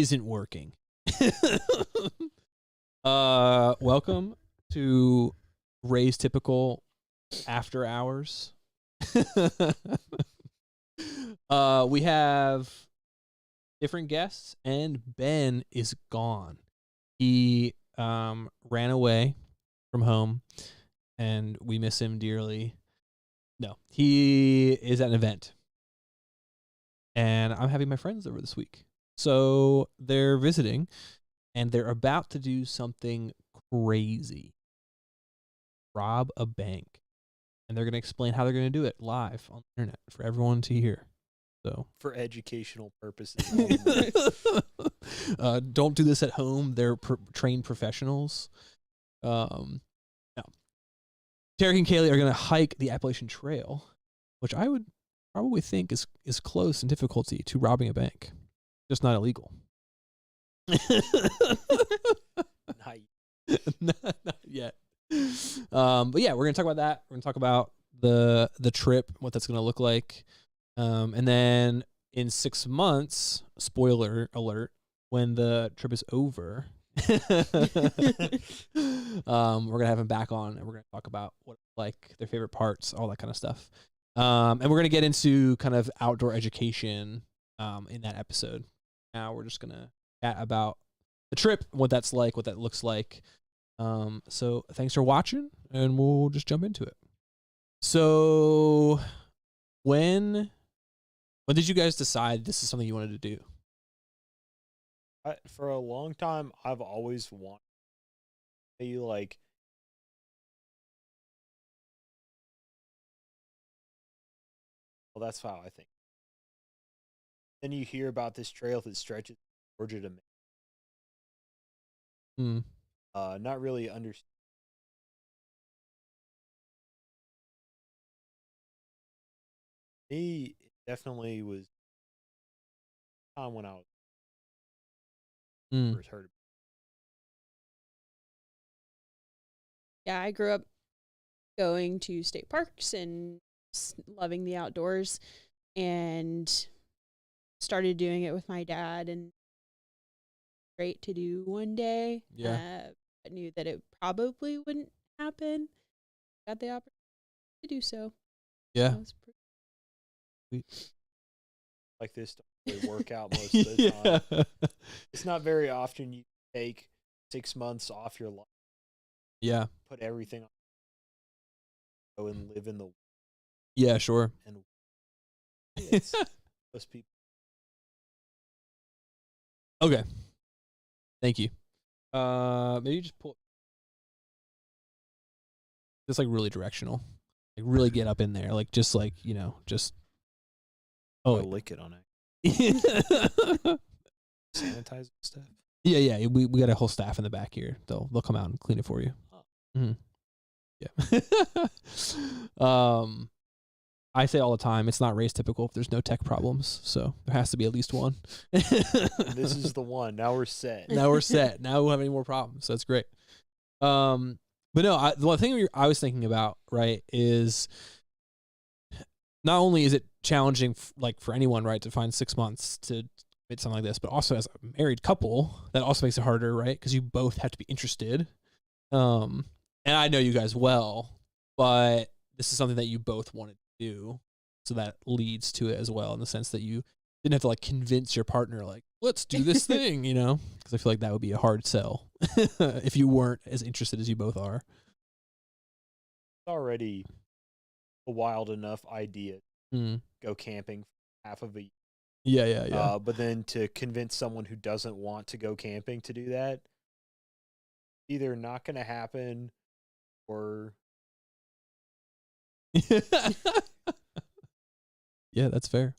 isn't working. Welcome to Razed Typical After Hours. We have different guests, and Ben is gone. He ran away from home, and we miss him dearly. No, he is at an event, and I'm having my friends over this week. So they're visiting, and they're about to do something crazy. Rob a bank. And they're going to explain how they're going to do it live on the internet for everyone to hear. So for educational purposes. Don't do this at home. They're trained professionals. No. Tarek and Kaylee are going to hike the Appalachian Trail, which I would probably think is close in difficulty to robbing a bank. Just not illegal. Not yet. But yeah, we're gonna talk about that. We're gonna talk about the trip, what that's gonna look like, and then in 6 months, spoiler alert, when the trip is over, we're gonna have him back on, and we're gonna talk about what it's like, their favorite parts, all that kind of stuff, and we're gonna get into kind of outdoor education in that episode. Now we're just gonna chat about the trip, what that's like, what that looks like. So thanks for watching, and we'll just jump into it. So when did you guys decide this is something you wanted to do? For a long time, I've always wanted to be like, well, that's how I think. Then you hear about this trail that stretches from Georgia to Maine. Not really understand. Me, it definitely was time when I was first heard. Yeah, I grew up going to state parks and loving the outdoors, and started doing it with my dad, and great to do one day. Yeah. I knew that it probably wouldn't happen. Got the opportunity to do so. Yeah. Like this to really work out most of the time. It's not very often you take 6 months off your life. Yeah. Put everything on. Go and live in the. Yeah, sure. And it's most people. Okay. Thank you. Maybe just pull. Just like really directional. Like really get up in there. Like just like, just. Oh, lick it on it. Sanitize stuff. Yeah. We got a whole staff in the back here. They'll come out and clean it for you. Oh. Yeah. I say all the time, it's not race typical if there's no tech problems. So there has to be at least one. This is the one. Now we're set. Now we won't have any more problems. So it's great. But no, the one thing I was thinking about, right, is not only is it challenging, like for anyone, right, to find 6 months to make something like this, but also as a married couple, that also makes it harder, right? Because you both have to be interested. And I know you guys well, but this is something that you both wanted to do. So that leads to it as well, in the sense that you didn't have to like convince your partner, like, let's do this thing, because I feel like that would be a hard sell if you weren't as interested as you both are. It's already a wild enough idea. Go camping for half of a year. Yeah. But then to convince someone who doesn't want to go camping to do that, either not going to happen or. Yeah, that's fair.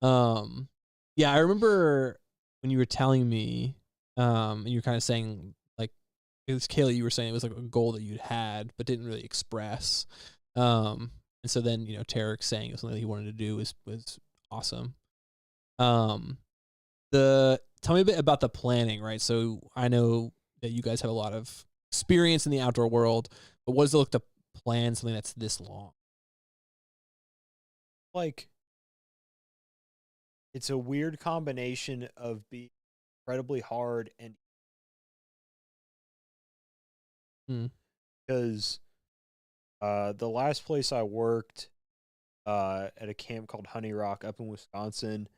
Yeah, I remember when you were telling me, and you were kind of saying, like, it was Kaylee, you were saying it was like a goal that you'd had but didn't really express. And so then, Tarek saying it was something that he wanted to do was awesome. Tell me a bit about the planning, right? So I know that you guys have a lot of experience in the outdoor world, but what does it look to plan something that's this long? Like, it's a weird combination of being incredibly hard and Mm. because the last place I worked at a camp called Honey Rock up in Wisconsin,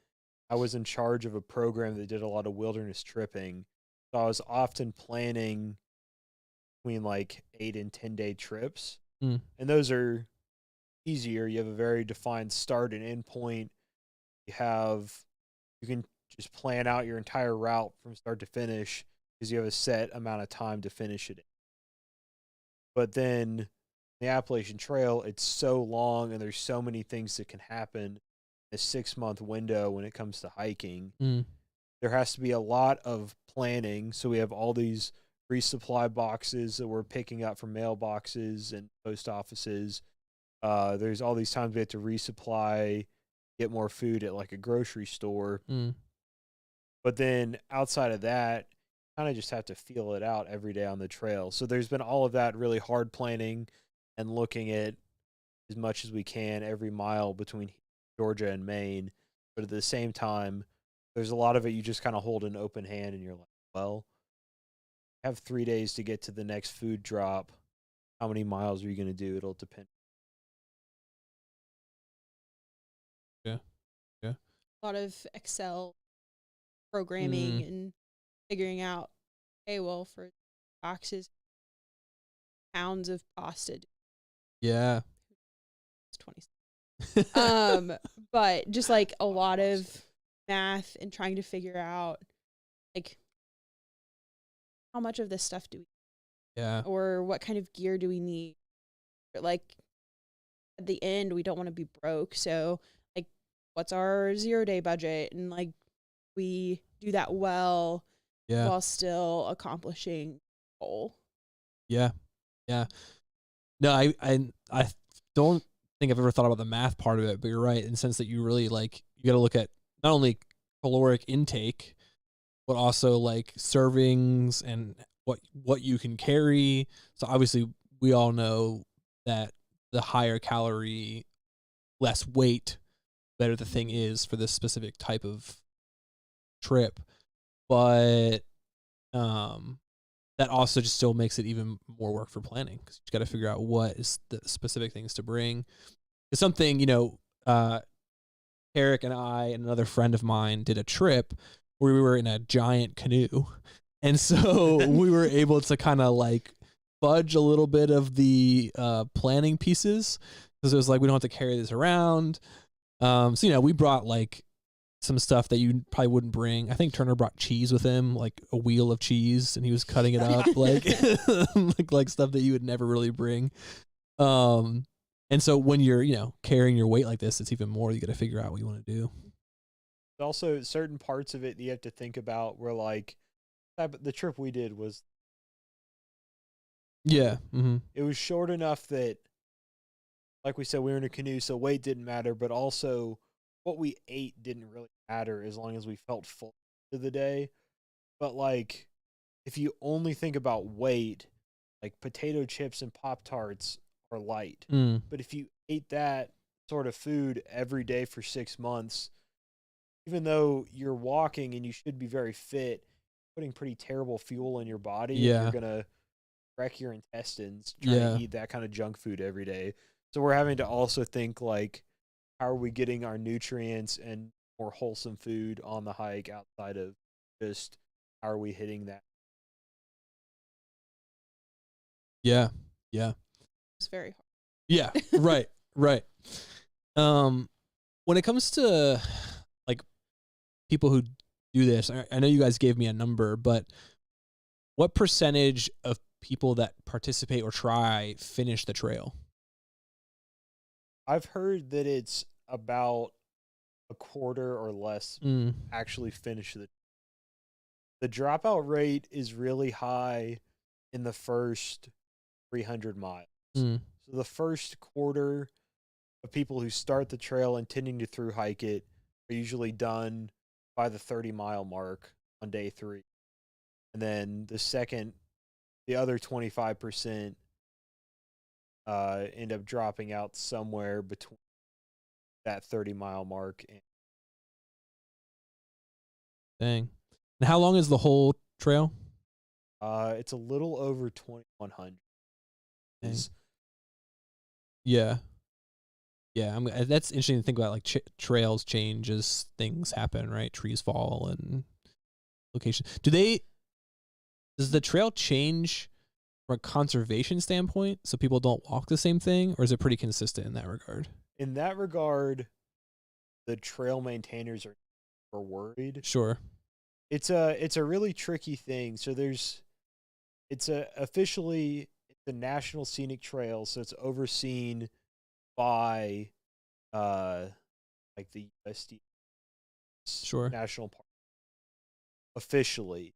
I was in charge of a program that did a lot of wilderness tripping. So I was often planning between like 8 and 10 day trips. Mm. And those are easier. You have a very defined start and end point. You can just plan out your entire route from start to finish because you have a set amount of time to finish it. But then the Appalachian Trail, it's so long and there's so many things that can happen in a 6 month window when it comes to hiking. Mm. There has to be a lot of planning. So we have all these resupply boxes that we're picking up from mailboxes and post offices. There's all these times we have to resupply, get more food at like a grocery store. Mm. But then outside of that, kind of just have to feel it out every day on the trail. So there's been all of that really hard planning and looking at as much as we can every mile between Georgia and Maine. But at the same time, there's a lot of it you just kind of hold an open hand and you're like, well, I have 3 days to get to the next food drop. How many miles are you going to do? It'll depend. Yeah. Yeah. A lot of Excel programming Mm. and figuring out, okay, well, for boxes, pounds of pasta, Yeah. it's 20. But just like a lot of math and trying to figure out like how much of this stuff do we Yeah. or what kind of gear do we need? Or like at the end, we don't want to be broke. So like what's our 0 day budget? And like we do that well Yeah. while still accomplishing goal. Yeah. Yeah. No, I don't think I've ever thought about the math part of it, but you're right in the sense that you really like you got to look at not only caloric intake, but also like servings and what you can carry. So obviously we all know that the higher calorie, less weight, better the thing is for this specific type of trip. But that also just still makes it even more work for planning because you got to figure out what is the specific things to bring. It's something, Eric and I and another friend of mine did a trip where we were in a giant canoe. And so we were able to kind of like fudge a little bit of the planning pieces because it was like, we don't have to carry this around. So, we brought like some stuff that you probably wouldn't bring. I think Turner brought cheese with him, like a wheel of cheese, and he was cutting it up like like stuff that you would never really bring. And so when you're, carrying your weight like this, it's even more you got to figure out what you want to do. Also, certain parts of it that you have to think about were like the trip we did was Yeah. Mm-hmm. it was short enough that, like we said, we were in a canoe, so weight didn't matter, but also what we ate didn't really matter as long as we felt full to the day. But like, if you only think about weight, like potato chips and Pop-Tarts are light. Mm. But if you ate that sort of food every day for 6 months, even though you're walking and you should be very fit, putting pretty terrible fuel in your body, and Yeah. you're gonna wreck your intestines trying to eat that kind of junk food every day. So we're having to also think like, how are we getting our nutrients and more wholesome food on the hike outside of just how are we hitting that? Yeah. Yeah. It's very hard. Yeah. Right. Right. When it comes to like people who do this, I know you guys gave me a number, but what percentage of people that participate or try finish the trail? I've heard that it's about a quarter or less actually finish the dropout rate is really high in the first 300 miles. So the first quarter of people who start the trail intending to through hike it are usually done by the 30-mile mark on day 3. And then the other 25% end up dropping out somewhere between that 30-mile mark. Dang. And how long is the whole trail? It's a little over 2,100. Yeah. Yeah, that's interesting to think about. Like trails change as things happen, right? Trees fall and location. Does the trail change from a conservation standpoint, so people don't walk the same thing, or is it pretty consistent in that regard? In that regard, the trail maintainers are worried. Sure. It's a really tricky thing. So officially the National Scenic Trail, so it's overseen by like the USDA Sure. National Park officially.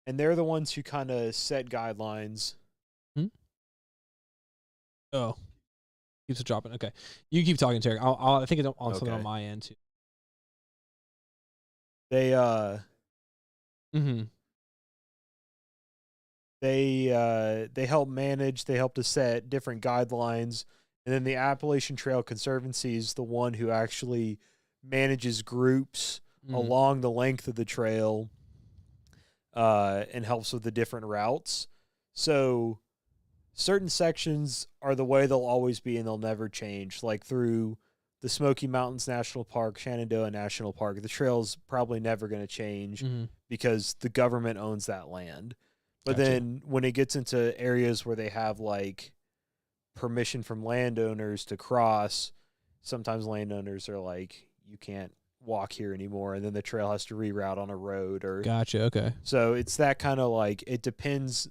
And they're the ones who kind of set guidelines. Oh, keeps it dropping. Okay, you keep talking, Terry. I think it's on something on my end too. They help manage. They help to set different guidelines, and then the Appalachian Trail Conservancy is the one who actually manages groups along the length of the trail. And helps with the different routes. So certain sections are the way they'll always be and they'll never change. Like through the Smoky Mountains National Park, Shenandoah National Park, the trail's probably never going to change because the government owns that land. But then when it gets into areas where they have like permission from landowners to cross, sometimes landowners are like, you can't walk here anymore, and then the trail has to reroute on a road. Or Gotcha. Okay. So it's that kind of like, it depends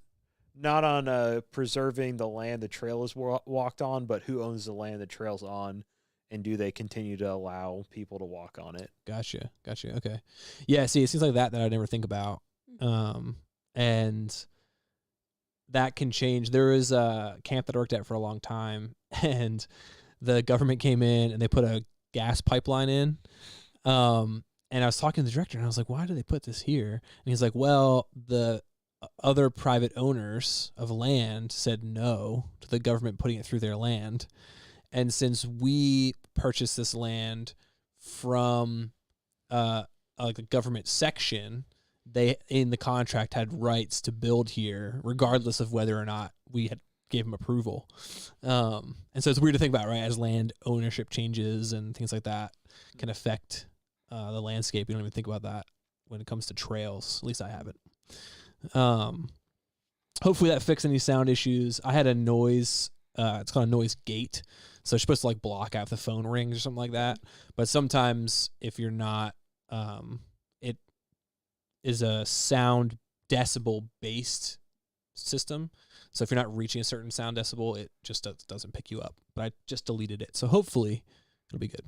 not on preserving the land the trail is walked on, but who owns the land the trail's on, and do they continue to allow people to walk on it. Gotcha. Okay. Yeah, see, it seems like that I never think about. And that can change. There was a camp that I worked at for a long time, and the government came in and they put a gas pipeline in. And I was talking to the director, and I was like, why do they put this here? And he's like, well, the other private owners of land said no to the government putting it through their land. And since we purchased this land from like a government section, they in the contract had rights to build here regardless of whether or not we had gave them approval. And so it's weird to think about, right? As land ownership changes and things like that can affect the landscape. You don't even think about that when it comes to trails. At least I haven't. Hopefully that fixed any sound issues. I had a noise, it's called a noise gate. So it's supposed to like block out the phone rings or something like that. But sometimes if you're not, it is a sound decibel based system. So if you're not reaching a certain sound decibel, it just doesn't pick you up. But I just deleted it. So hopefully it'll be good.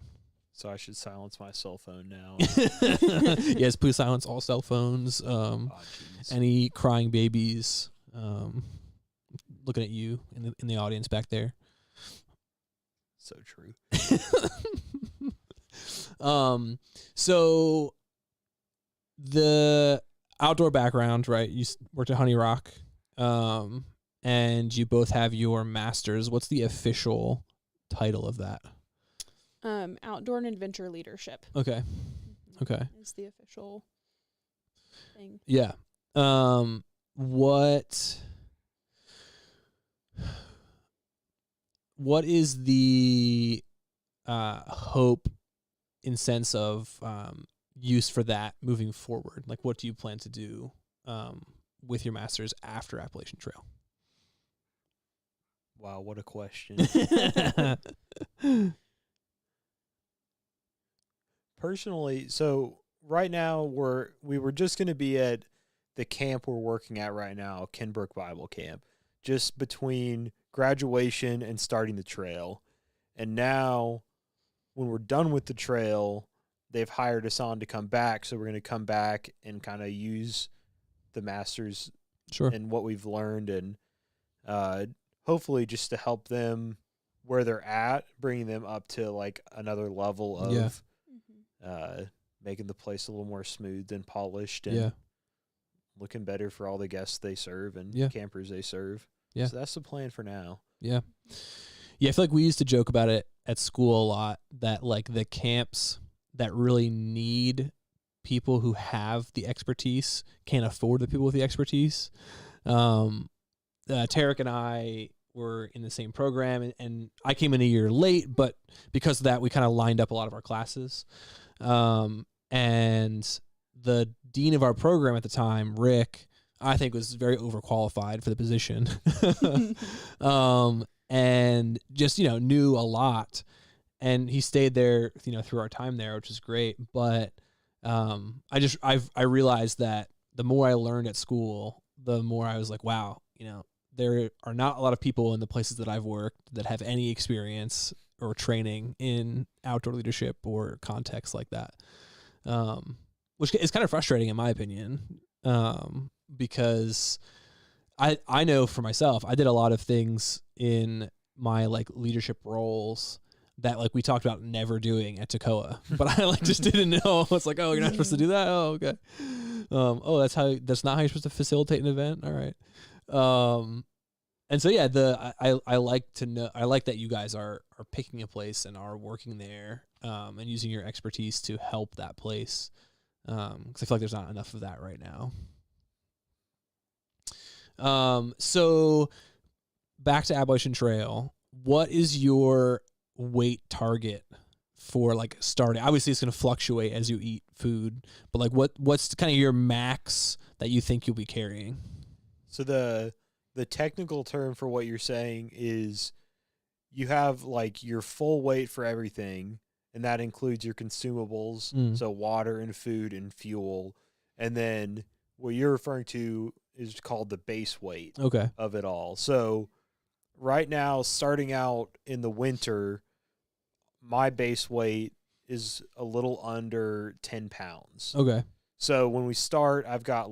So I should silence my cell phone now. Yes, please silence all cell phones. Any crying babies. Looking at you in the audience back there. So true. So the outdoor background, right? You worked at Honey Rock, and you both have your masters. What's the official title of that? Outdoor and adventure leadership. Okay. Okay. Is the official thing. Yeah. What is the hope in sense of use for that moving forward? Like, what do you plan to do with your masters after Appalachian Trail? Wow, what a question. Personally, so right now we were just going to be at the camp we're working at right now, Kenbrook Bible Camp, just between graduation and starting the trail. And now when we're done with the trail, they've hired us on to come back. So we're going to come back and kind of use the masters and what we've learned, and hopefully just to help them where they're at, bringing them up to like another level of making the place a little more smooth and polished and looking better for all the guests they serve and campers they serve. Yeah. So that's the plan for now. Yeah. Yeah, I feel like we used to joke about it at school a lot, that like the camps that really need people who have the expertise can't afford the people with the expertise. Tarek and I were in the same program, and I came in a year late, but because of that, we kind of lined up a lot of our classes. And the dean of our program at the time, Rick, I think was very overqualified for the position. And just, knew a lot. And he stayed there, through our time there, which is great. But I realized that the more I learned at school, the more I was like, wow, there are not a lot of people in the places that I've worked that have any experience or training in outdoor leadership or contexts like that. Which is kind of frustrating in my opinion. Because I know for myself, I did a lot of things in my leadership roles that we talked about never doing at Toccoa, but I just didn't know. It's like, oh, you're not supposed to do that. Oh, okay. That's not how you're supposed to facilitate an event. All right. And so, yeah, I like to know, I like that you guys are picking a place and are working there, and using your expertise to help that place. 'Cause I feel like there's not enough of that right now. So back to Appalachian Trail, what is your weight target for starting? Obviously it's going to fluctuate as you eat food, but what's kind of your max that you think you'll be carrying? So the technical term for what you're saying is you have your full weight for everything, and that includes your consumables, so water and food and fuel, and then what you're referring to is called the base weight of it all. So right now, starting out in the winter, my base weight is a little under 10 pounds. Okay. So when we start, I've got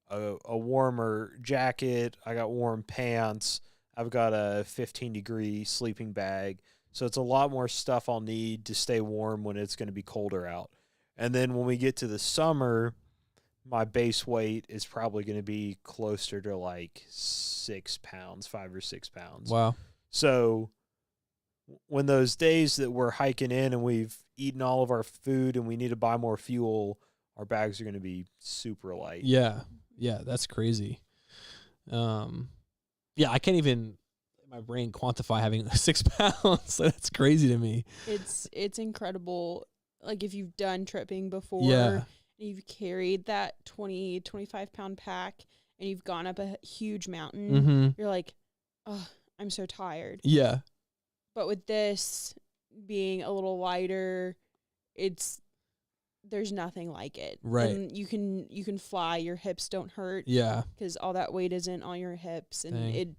a warmer jacket. I got warm pants. I've got a 15-degree sleeping bag. So it's a lot more stuff I'll need to stay warm when it's going to be colder out. And then when we get to the summer, my base weight is probably going to be closer to 6 pounds, 5 or 6 pounds. Wow. So when those days that we're hiking in and we've eaten all of our food and we need to buy more fuel, our bags are going to be super light. Yeah. Yeah. That's crazy. Yeah, I can't even, my brain quantify having 6 pounds. That's crazy to me. It's incredible. If you've done tripping before, yeah, you've carried that 25 pound pack and you've gone up a huge mountain, mm-hmm. you're like, oh, I'm so tired. Yeah. But with this being a little lighter, there's nothing like it. Right. And you can fly, your hips don't hurt. Yeah. Because all that weight isn't on your hips, and Dang.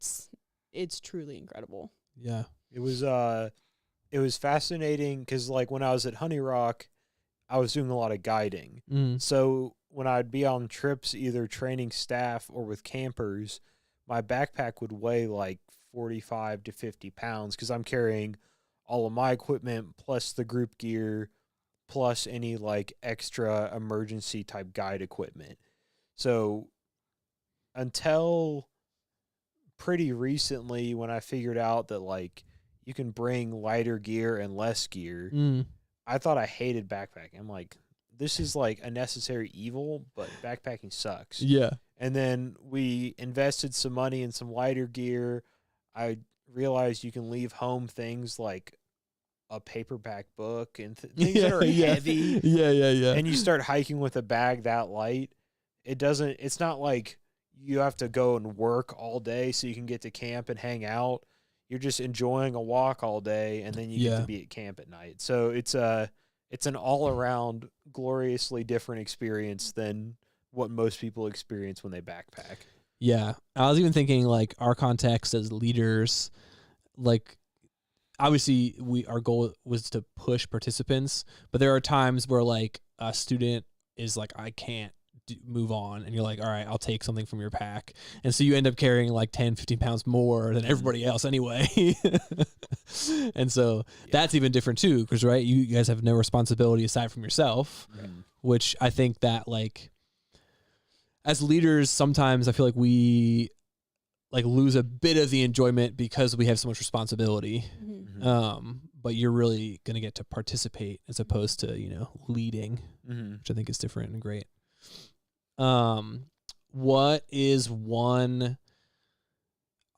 it's truly incredible. Yeah. It was fascinating because when I was at Honey Rock, I was doing a lot of guiding. So when I'd be on trips, either training staff or with campers, my backpack would weigh 45 to 50 pounds because I'm carrying all of my equipment plus the group gear plus any extra emergency type guide equipment. So until pretty recently, when I figured out that you can bring lighter gear and less gear, I thought I hated backpacking. I'm like, this is a necessary evil, but backpacking sucks. Yeah. And then we invested some money in some lighter gear. I realized you can leave home things like a paperback book and things that are heavy. Yeah. And you start hiking with a bag that light. It's not like you have to go and work all day so you can get to camp and hang out. You're just enjoying a walk all day, and then you get to be at camp at night. So it's an all-around gloriously different experience than what most people experience when they backpack. Yeah. I was even thinking our context as leaders, obviously our goal was to push participants, but there are times where a student is I can't move on, and you're all right, I'll take something from your pack, and so you end up carrying 10, 15 pounds more than everybody else anyway. And so that's even different too, because right, you guys have no responsibility aside from yourself, which I think that as leaders sometimes I feel we lose a bit of the enjoyment because we have so much responsibility. but you're really going to get to participate as opposed to, leading, Mm-hmm. which I think is different and great. What is one,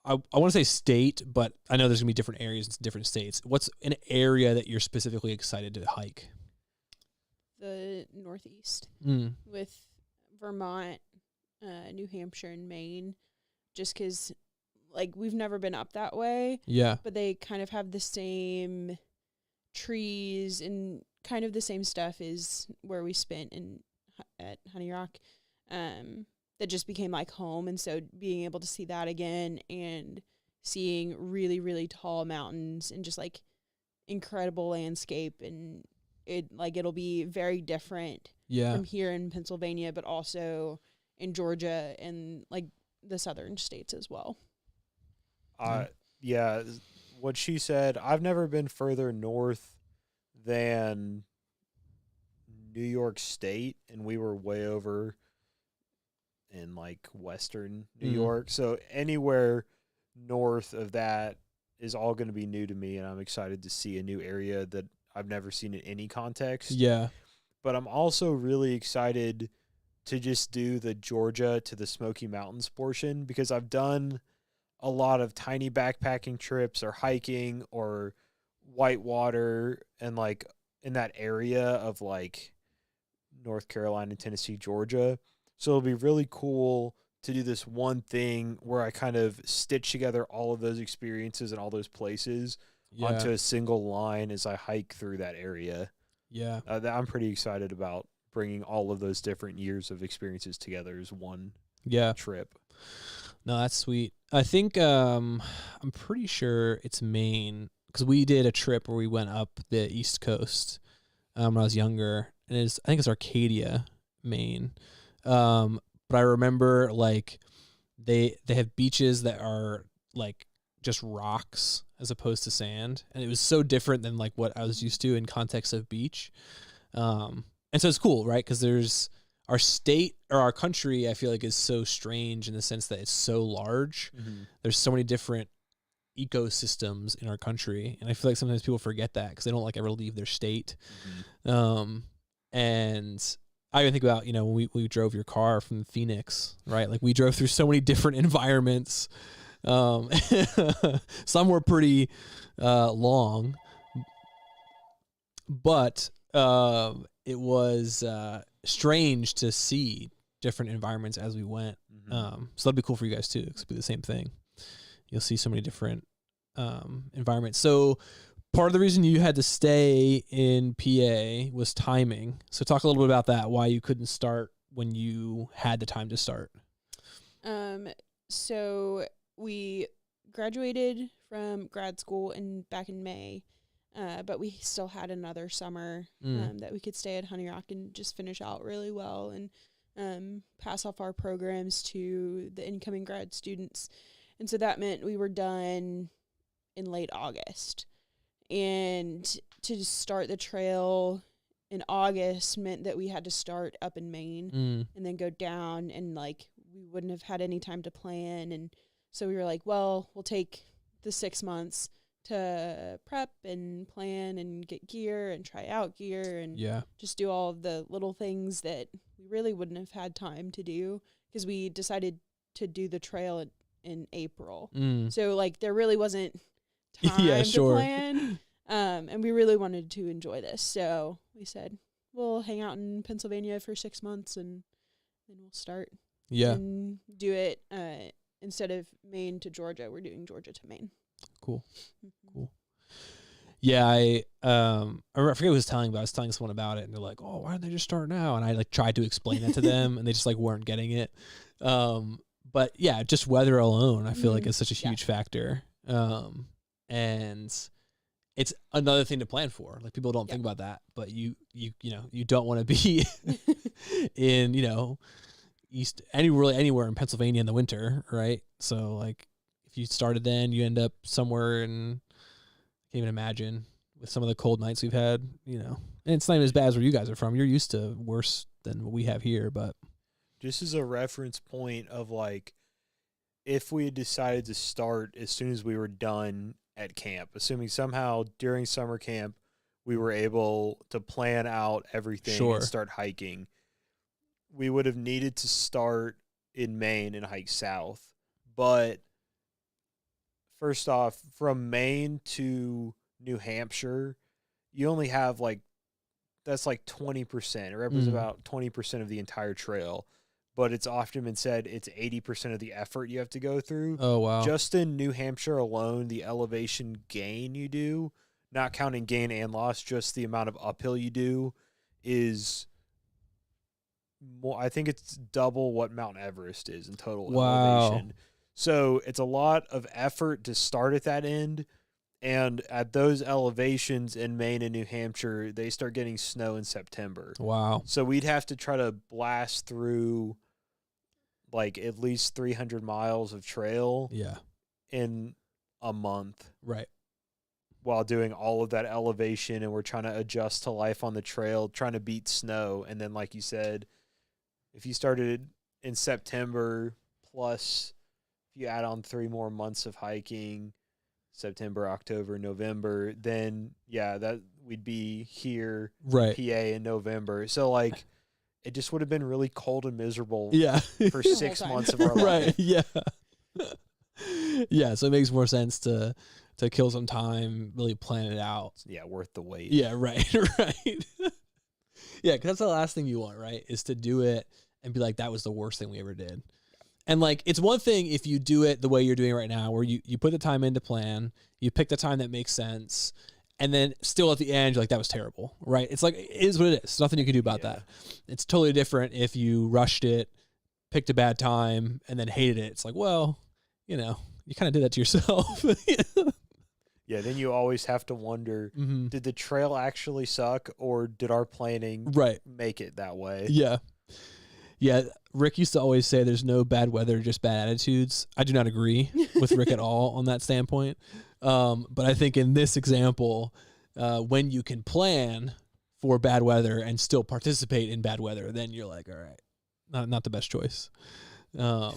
I want to say state, but I know there's going to be different areas in different states. What's an area that you're specifically excited to hike? The Northeast Mm. with Vermont, New Hampshire, and Maine, just because, like, we've never been up that way, Yeah. but they kind of have the same trees and kind of the same stuff as where we spent at Honey Rock. That just became like home, and so being able to see that again and seeing really, really tall mountains and just like incredible landscape, and it'll be very different from here in Pennsylvania, but also in Georgia and like the southern states as well. Yeah, what she said, I've never been further north than New York State, and we were way over in like western New York. So anywhere north of that is all going to be new to me, and I'm excited to see a new area that I've never seen in any context. Yeah. But I'm also really excited to just do the Georgia to the Smoky Mountains portion, because I've done a lot of tiny backpacking trips or hiking or whitewater and like in that area of like North Carolina, Tennessee, Georgia. So it'll be really cool to do this one thing where I kind of stitch together all of those experiences and all those places onto a single line as I hike through that area. Yeah. I'm pretty excited about bringing all of those different years of experiences together as one trip. No, that's sweet. I think I'm pretty sure it's Maine, because we did a trip where we went up the East Coast when I was younger, and I think it's Arcadia, Maine. But I remember like they have beaches that are like just rocks as opposed to sand, and it was so different than like what I was used to in context of beach. And so it's cool, right? Because there's our state or our country, I feel like, is so strange in the sense that it's so large. Mm-hmm. There's so many different ecosystems in our country, and I feel like sometimes people forget that because they don't like ever leave their state. Mm-hmm. And I even think about, when we drove your car from Phoenix, right? Like we drove through so many different environments. Some were pretty long, but it was strange to see different environments as we went. Mm-hmm. So that'd be cool for you guys too, because it'll be the same thing. You'll see so many different environments. So part of the reason you had to stay in PA was timing. So talk a little bit about that, why you couldn't start when you had the time to start. So we graduated from grad school back in May, but we still had another summer that we could stay at Honey Rock and just finish out really well and pass off our programs to the incoming grad students. And so that meant we were done in late August. And to start the trail in August meant that we had to start up in Maine and then go down, and like we wouldn't have had any time to plan. And so we were like, well, we'll take the 6 months to prep and plan and get gear and try out gear and just do all of the little things that we really wouldn't have had time to do, because we decided to do the trail in April. So like there really wasn't time to plan. And we really wanted to enjoy this. So we said, we'll hang out in Pennsylvania for 6 months and then we'll start and do it. Instead of Maine to Georgia, we're doing Georgia to Maine. Cool. Cool. Yeah, I forget who was telling, but I was telling someone about it, and they're like, "Oh, why don't they just start now?" And I like tried to explain that to them, and they just like weren't getting it. But yeah, just weather alone, I feel like is such a huge factor. And it's another thing to plan for. Like people don't think about that, but you don't want to be in anywhere in Pennsylvania in the winter, right? So like if you started then, you end up somewhere in, I can't even imagine, with some of the cold nights we've had, and it's not even as bad as where you guys are from. You're used to worse than what we have here, but just as a reference point of like, if we had decided to start as soon as we were done at camp. Assuming somehow during summer camp we were able to plan out everything Sure. and start hiking, we would have needed to start in Maine and hike south. But first off, from Maine to New Hampshire, you only have that's 20%. It represents about 20% of the entire trail. But it's often been said it's 80% of the effort you have to go through. Oh, wow. Just in New Hampshire alone, the elevation gain you do, not counting gain and loss, just the amount of uphill you do is more. I think it's double what Mount Everest is in total elevation. So it's a lot of effort to start at that end. And at those elevations in Maine and New Hampshire, they start getting snow in September. Wow. So we'd have to try to blast through at least 300 miles of trail in a month. Right. While doing all of that elevation, and we're trying to adjust to life on the trail, trying to beat snow. And then, like you said, if you started in September, plus if you add on 3 more months of hiking, September, October, November, then that we'd be here, right, PA in November. So it just would have been really cold and miserable for 6 months of our life. Right. Yeah. Yeah. So it makes more sense to kill some time, really plan it out. Yeah, worth the wait. Yeah. Right. Right. Yeah, because that's the last thing you want, right? Is to do it and be like, that was the worst thing we ever did. And it's one thing if you do it the way you're doing right now, where you put the time into plan, you pick the time that makes sense, and then still at the end, you're like, that was terrible, right? It's it is what it is. There's nothing you can do about that. It's totally different if you rushed it, picked a bad time, and then hated it. It's well, you kind of did that to yourself. Yeah, then you always have to wonder, did the trail actually suck, or did our planning make it that way? Yeah. Yeah, Rick used to always say there's no bad weather, just bad attitudes. I do not agree with Rick at all on that standpoint. But I think in this example, when you can plan for bad weather and still participate in bad weather, then you're like, all right, not the best choice. Yeah.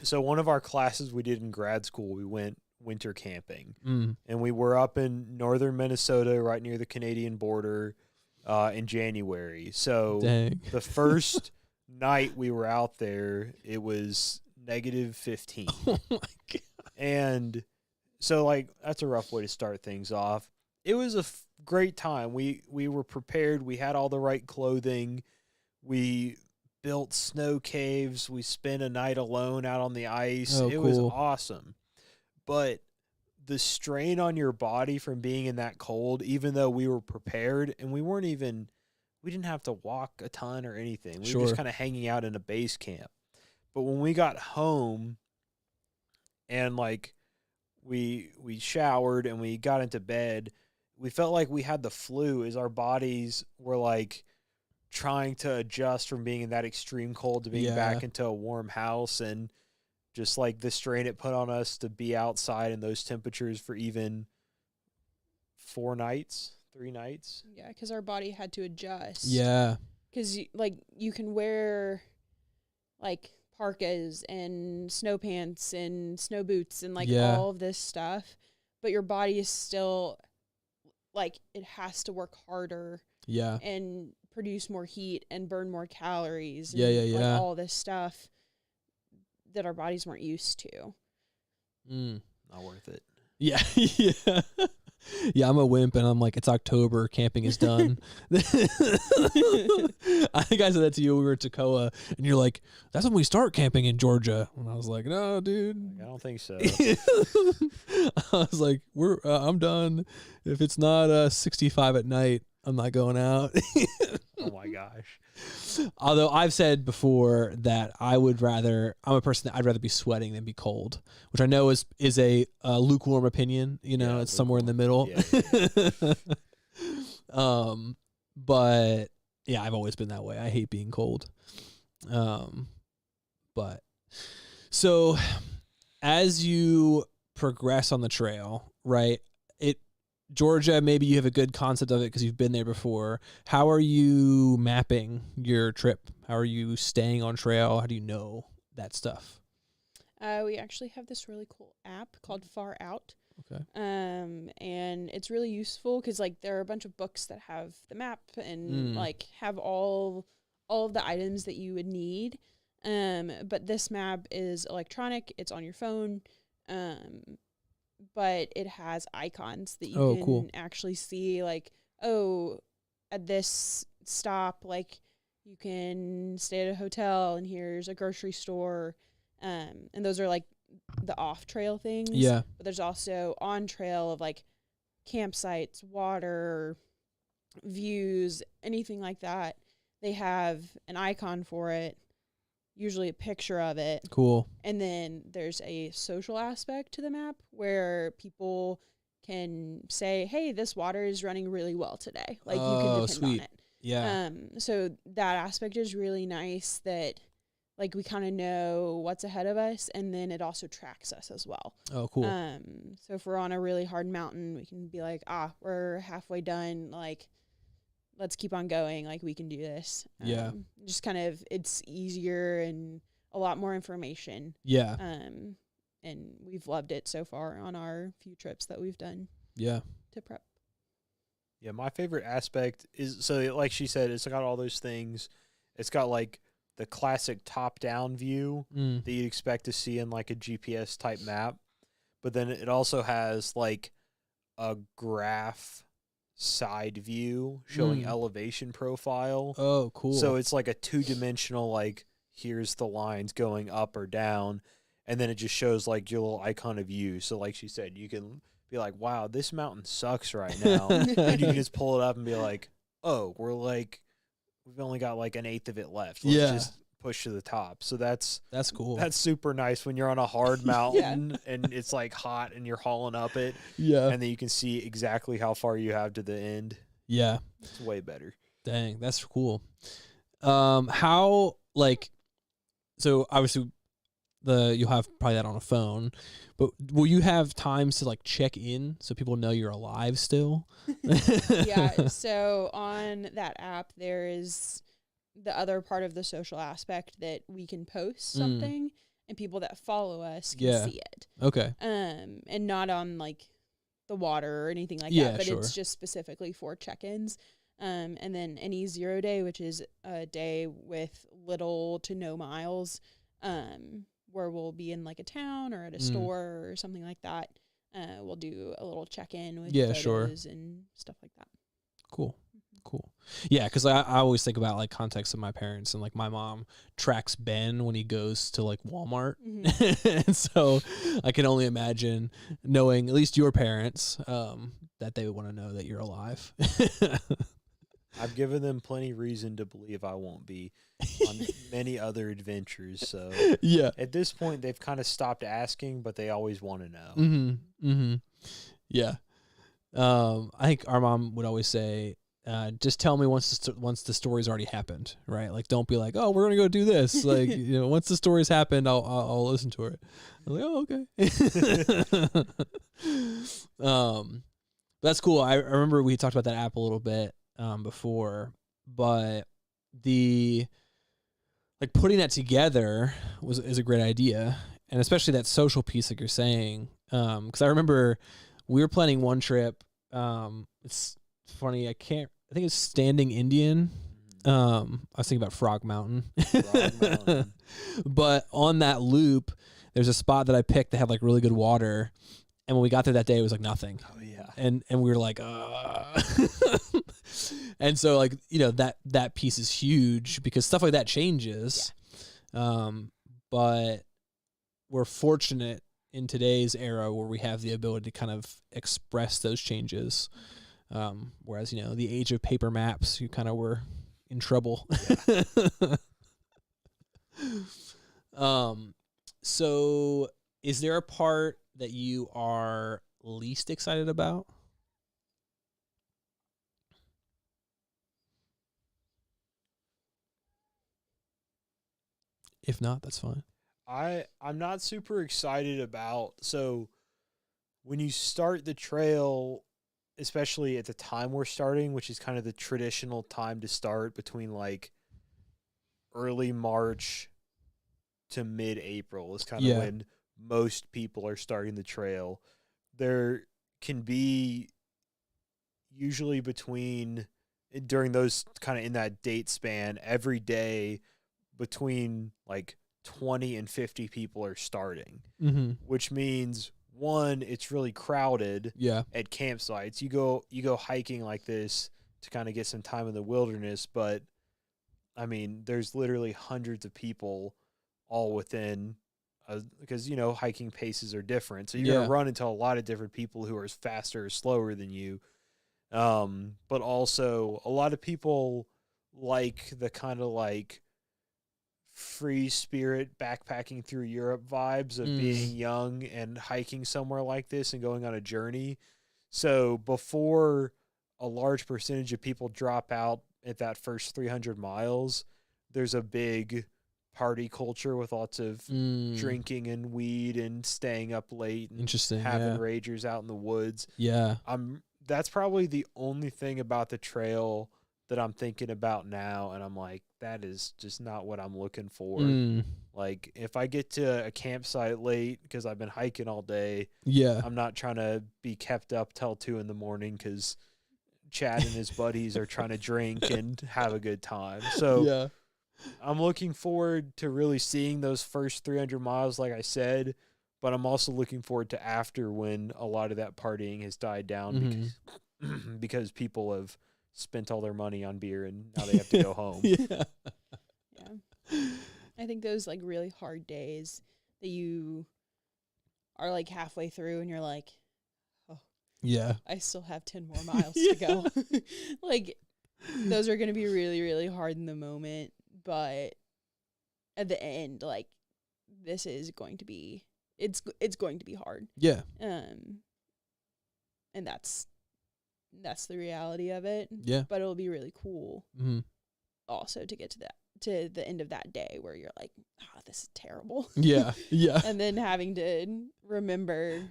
So one of our classes we did in grad school, we went winter camping. And we were up in northern Minnesota, right near the Canadian border, in January. So the first night we were out there, it was -15. Oh my God. And so that's a rough way to start things off. It was a great time. We were prepared. We had all the right clothing. We built snow caves. We spent a night alone out on the ice. It was awesome. But the strain on your body from being in that cold, even though we were prepared, and we didn't have to walk a ton or anything. We were just kind of hanging out in a base camp. But when we got home and we showered and we got into bed, we felt like we had the flu, as our bodies were trying to adjust from being in that extreme cold to being back into a warm house, and just the strain it put on us to be outside in those temperatures for even 3 nights. Yeah, because our body had to adjust. Yeah. Because you can wear parkas and snow pants and snow boots and all of this stuff, but your body is still it has to work harder. Yeah. And produce more heat and burn more calories. And all this stuff that our bodies weren't used to. Not worth it. Yeah. Yeah. Yeah, I'm a wimp, and I'm it's October, camping is done. I think I said that to you when we were at Toccoa, and you're like, that's when we start camping in Georgia. And I was like, no, dude. I don't think so. I was like, I'm done. If it's not 65 at night, I'm not going out. Oh my gosh. Although I've said before that I'm a person that I'd rather be sweating than be cold, which I know is a lukewarm opinion. It's somewhere in the middle. Yeah. But yeah, I've always been that way. I hate being cold. But so as you progress on the trail, right? Georgia, maybe you have a good concept of it because you've been there before. How are you mapping your trip? How are you staying on trail? How do you know that stuff? We actually have this really cool app called Far Out. Okay. And it's really useful because like there are a bunch of books that have the map and like have all of the items that you would need. But this map is electronic. It's on your phone. But it has icons that you can actually see, like, oh, at this stop, like, you can stay at a hotel, and here's a grocery store. And those are, like, the off-trail things. Yeah. But there's also on-trail of, like, campsites, water, views, anything like that. They have an icon for it, usually a picture of it. Cool. And then there's a social aspect to the map where people can say, hey, this water is running really well today. Like, you can depend on it. Yeah. So that aspect is really nice that, like, we kind of know what's ahead of us, and then it also tracks us as well. Oh, cool. So if we're on a really hard mountain, we can be like, we're halfway done. Like, let's keep on going. Like, we can do this. Yeah. Just kind of, it's easier and a lot more information. Yeah. And we've loved it so far on our few trips that we've done. Yeah. To prep. Yeah, my favorite aspect is, so like she said, it's got all those things. It's got like the classic top-down view that you'd expect to see in like a GPS type map, but then it also has like a graph side view showing elevation profile. Oh, cool. So it's like a 2-dimensional, like, here's the lines going up or down, and then it just shows like your little icon of you. So like she said, you can be like, wow, this mountain sucks right now. And you can just pull it up and be like, oh, we've only got like an eighth of it left. Let's just push to the top. So that's cool. That's super nice when you're on a hard mountain and it's like hot and you're hauling up it. Yeah. And then you can see exactly how far you have to the end. Yeah. It's way better. Dang, that's cool. How, like, so obviously you'll have probably that on a phone, but will you have times to like check in so people know you're alive still? Yeah. So on that app, there is the other part of the social aspect that we can post something and people that follow us can see it. Okay. And not on like the water or anything like Yeah, that, but sure. it's just specifically for check-ins. And then any 0 day, which is a day with little to no miles, where we'll be in like a town or at a store or something like that. We'll do a little check-in with photos and stuff like that. Cool. Cool. Yeah, because I always think about like context of my parents, and like my mom tracks Ben when he goes to like Walmart. And so I can only imagine, knowing at least your parents, that they would want to know that you're alive. I've given them plenty reason to believe I won't be on many other adventures. So yeah, at this point, they've kind of stopped asking, but they always want to know. Yeah. I think our mom would always say, just tell me once the story's already happened, right? Like, don't be like, oh, we're gonna go do this. Like, you know, once the story's happened, I'll listen to it. I'm like, oh, okay. That's cool. I remember we talked about that app a little bit before, but like putting that together is a great idea, and especially that social piece, like you're saying. Because I remember we were planning one trip. It's funny. I think it's Standing Indian. I was thinking about Frog Mountain. But on that loop, there's a spot that I picked that had like really good water. And when we got there that day, it was like nothing. Oh yeah. And we were like, and so like, you know, that piece is huge because stuff like that changes. Yeah. But we're fortunate in today's era where we have the ability to kind of express those changes. Whereas, you know, the age of paper maps, you kind of were in trouble. Yeah. So is there a part that you are least excited about? If not, that's fine. I'm not super excited about, so when you start the trail, especially at the time we're starting, which is kind of the traditional time to start between like early March to mid-April is kind of when most people are starting the trail. There can be usually during those kind of in that date span, every day between like 20 and 50 people are starting, which means one, it's really crowded at campsites. You go hiking like this to kind of get some time in the wilderness, but I mean, there's literally hundreds of people all within because, hiking paces are different. So you're going to run into a lot of different people who are faster or slower than you. But also a lot of people like the kind of like free spirit backpacking through Europe vibes of being young and hiking somewhere like this and going on a journey. So before a large percentage of people drop out at that first 300 miles, there's a big party culture with lots of drinking and weed and staying up late and having ragers out in the woods. That's probably the only thing about the trail that I'm thinking about now, and I'm like, that is just not what I'm looking for. Like, if I get to a campsite late because I've been hiking all day, I'm not trying to be kept up till 2 a.m. because Chad and his buddies are trying to drink and have a good time. So I'm looking forward to really seeing those first 300 miles, like I said, but I'm also looking forward to after, when a lot of that partying has died down because people have spent all their money on beer and now they have to go home. I think those like really hard days that you are like halfway through and you're like, oh, I still have 10 more miles to go. Like, those are going to be really, really hard in the moment, but at the end, like, this is going to be, it's going to be hard. And that's the reality of it. But it'll be really cool also to get to the end of that day where you're like, oh, this is terrible. And then having to remember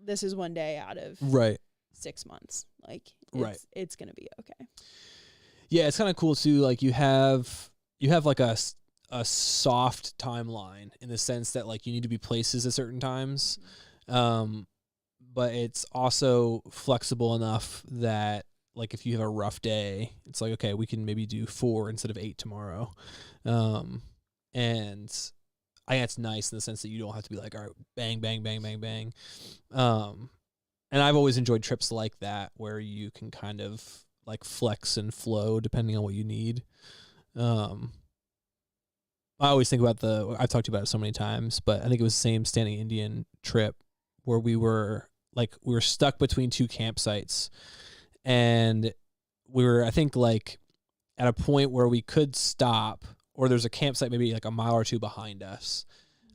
this is one day out of 6 months. Like, it's going to be okay. Yeah, it's kind of cool too. Like, you have like a soft timeline in the sense that like you need to be places at certain times. But it's also flexible enough that like if you have a rough day, it's like, okay, we can maybe do 4 instead of 8 tomorrow. And I think that's nice in the sense that you don't have to be like, all right, bang, bang, bang, bang, bang. And I've always enjoyed trips like that where you can kind of like flex and flow depending on what you need. I always think about I've talked about it so many times, but I think it was the same Standing Indian trip where we were stuck between 2 campsites, and we were, I think, like at a point where we could stop, or there's a campsite maybe like a mile or 2 behind us.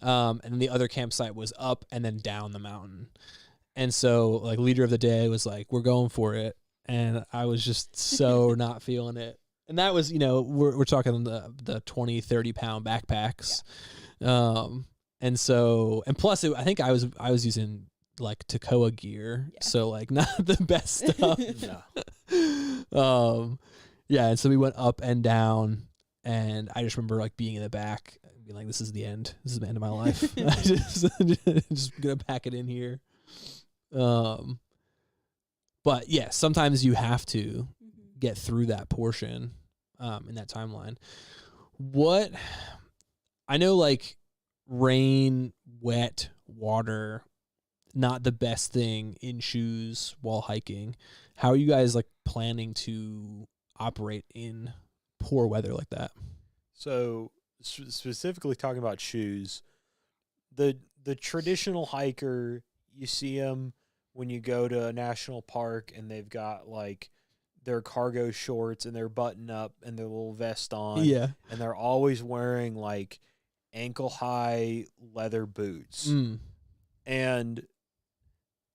And then the other campsite was up and then down the mountain. And so like leader of the day was like, we're going for it. And I was just so not feeling it. And that was, we're talking the 20, 30 pound backpacks. And so, and plus I think I was using like Toccoa gear. So like not the best stuff. And so we went up and down, and I just remember like being in the back and being like, this is the end. This is the end of my life. I just gonna pack it in here. But yeah, sometimes you have to get through that portion in that timeline. What I know, like rain, wet, water, not the best thing in shoes while hiking. How are you guys like planning to operate in poor weather like that? So specifically talking about shoes, the traditional hiker, you see them when you go to a national park and they've got like their cargo shorts and their button up and their little vest on. And they're always wearing like ankle high leather boots. And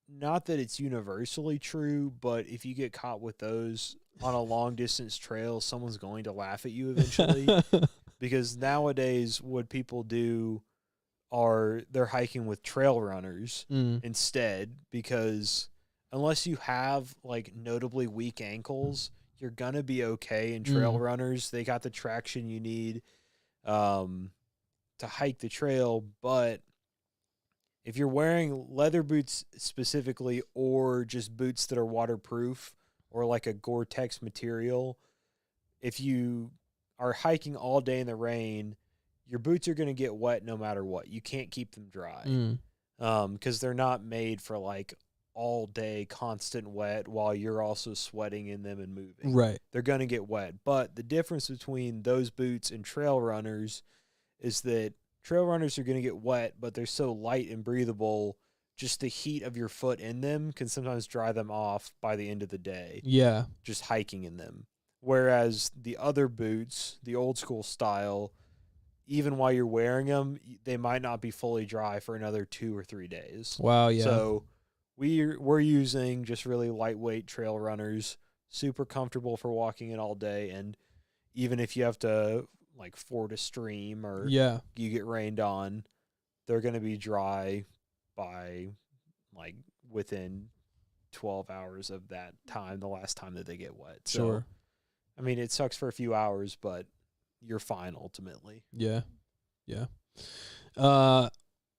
not that it's universally true, but if you get caught with those on a long distance trail, someone's going to laugh at you eventually. Because nowadays what people do are they're hiking with trail runners instead, because unless you have like notably weak ankles, you're going to be okay in trail runners. They got the traction you need. to hike the trail, but if you're wearing leather boots specifically, or just boots that are waterproof, or like a Gore-Tex material, if you are hiking all day in the rain, your boots are going to get wet no matter what. You can't keep them dry because they're not made for like all day constant wet while you're also sweating in them and moving. Right. They're going to get wet. But the difference between those boots and trail runners is that trail runners are going to get wet, but they're so light and breathable, just the heat of your foot in them can sometimes dry them off by the end of the day. Yeah. Just hiking in them. Whereas the other boots, the old school style, even while you're wearing them, they might not be fully dry for another 2 or 3 days. Wow, yeah. So we're using just really lightweight trail runners, super comfortable for walking it all day. And even if you have to like ford a stream or you get rained on, they're going to be dry by like within 12 hours of that time, the last time that they get wet. Sure. So, I mean, it sucks for a few hours, but you're fine ultimately. Yeah. Yeah.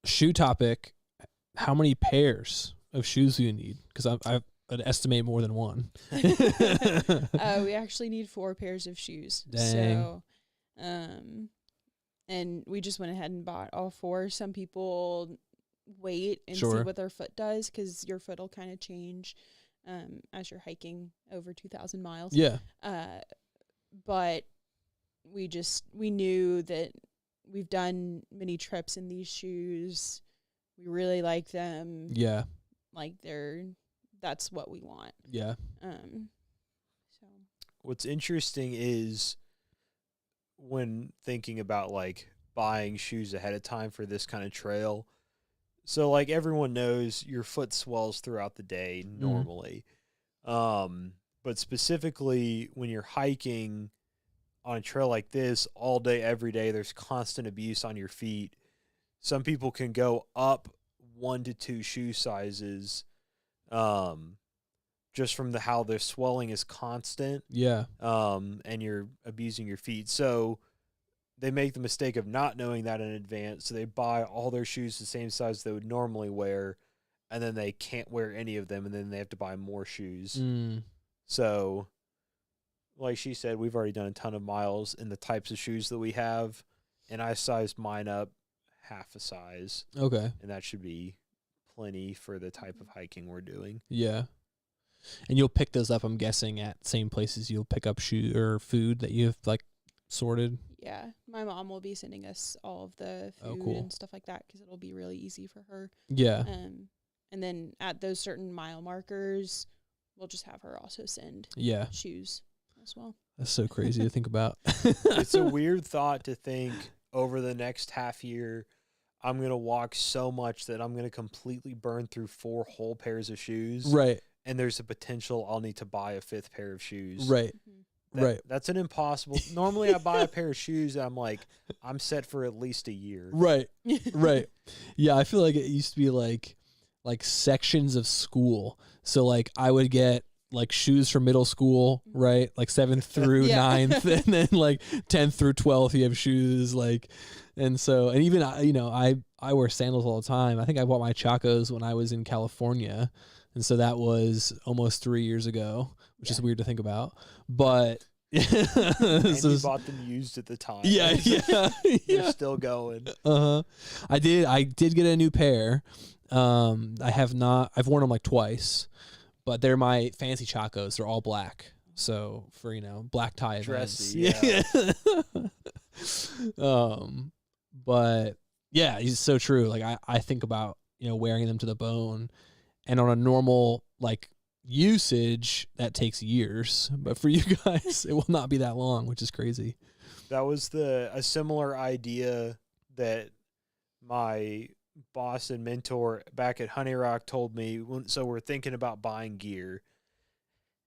Shoe topic. How many pairs of shoes do you need? Because I would estimate more than one. We actually need 4 pairs of shoes. Dang. So, and we just went ahead and bought all 4. Some people wait and see what their foot does, because your foot will kind of change as you're hiking over 2,000 miles. Yeah. But we knew that we've done many trips in these shoes. We really like them. Yeah. Like that's what we want. Yeah. So what's interesting is when thinking about like buying shoes ahead of time for this kind of trail. So like everyone knows your foot swells throughout the day normally. But specifically when you're hiking on a trail like this all day, every day, there's constant abuse on your feet. Some people can go up 1 to 2 shoe sizes, just from how their swelling is constant. Yeah. And you're abusing your feet. So they make the mistake of not knowing that in advance. So they buy all their shoes the same size they would normally wear, and then they can't wear any of them, and then they have to buy more shoes. So, like she said, we've already done a ton of miles in the types of shoes that we have, and I sized mine up half a size. Okay. And that should be plenty for the type of hiking we're doing. Yeah. And you'll pick those up, I'm guessing, at same places you'll pick up shoe or food that you've like sorted. Yeah. My mom will be sending us all of the food and stuff like that, because it'll be really easy for her. Yeah. And then at those certain mile markers, we'll just have her also send shoes as well. That's so crazy to think about. It's a weird thought to think over the next half year, I'm going to walk so much that I'm going to completely burn through 4 whole pairs of shoes. Right. And there's a potential I'll need to buy a 5th pair of shoes. Right. Right. That's an impossible. Normally I buy a pair of shoes and I'm like, I'm set for at least a year. Right. Right. Yeah, I feel like it used to be like sections of school. So like I would get like shoes for middle school, right? Like 7th through 9th, and then like 10th through 12th you have shoes, like, and so, and even I wear sandals all the time. I think I bought my Chacos when I was in California, and so that was almost 3 years ago, which is weird to think about, but and you bought them used at the time. Yeah. You're still going. I did get a new pair. I've worn them like twice, but they're my fancy Chacos. They're all black. So for, black tie events. Dressy, yeah. But yeah, it's so true. Like I think about, wearing them to the bone, and on a normal like usage that takes years, but for you guys it will not be that long, which is crazy. That was a similar idea that my boss and mentor back at Honey Rock told me. So we're thinking about buying gear,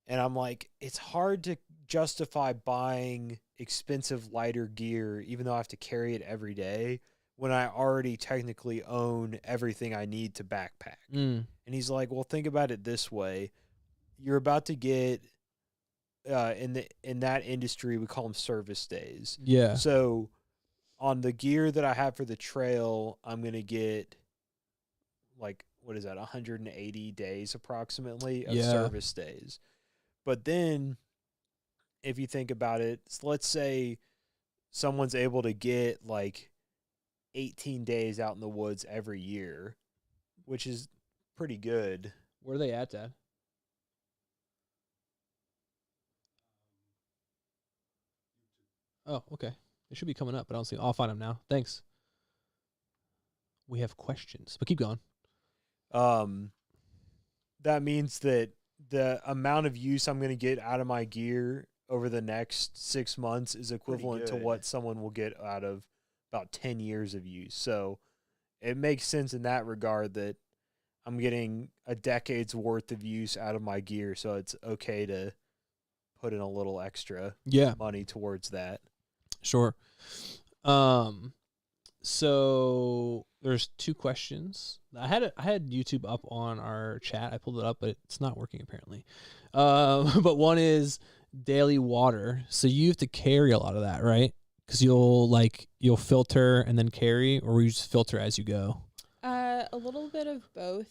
and I'm like, it's hard to justify buying expensive lighter gear even though I have to carry it every day, when I already technically own everything I need to backpack. And he's like, well, think about it this way. You're about to get in that industry, we call them service days. Yeah. So on the gear that I have for the trail, I'm going to get like, what is that, 180 days approximately of service days. But then if you think about it, let's say someone's able to get like 18 days out in the woods every year, which is pretty good. Where are they at, Dad? Oh, okay. They should be coming up, but I don't see them. I'll find them now. Thanks. We have questions, but keep going. That means that the amount of use I'm going to get out of my gear over the next 6 months is equivalent to what someone will get out of about 10 years of use. So it makes sense in that regard that I'm getting a decade's worth of use out of my gear. So it's okay to put in a little extra money towards that. Sure. So there's 2 questions. I had YouTube up on our chat. I pulled it up, but it's not working apparently. But one is daily water. So you have to carry a lot of that, right? Because you'll filter and then carry, or you just filter as you go. A little bit of both.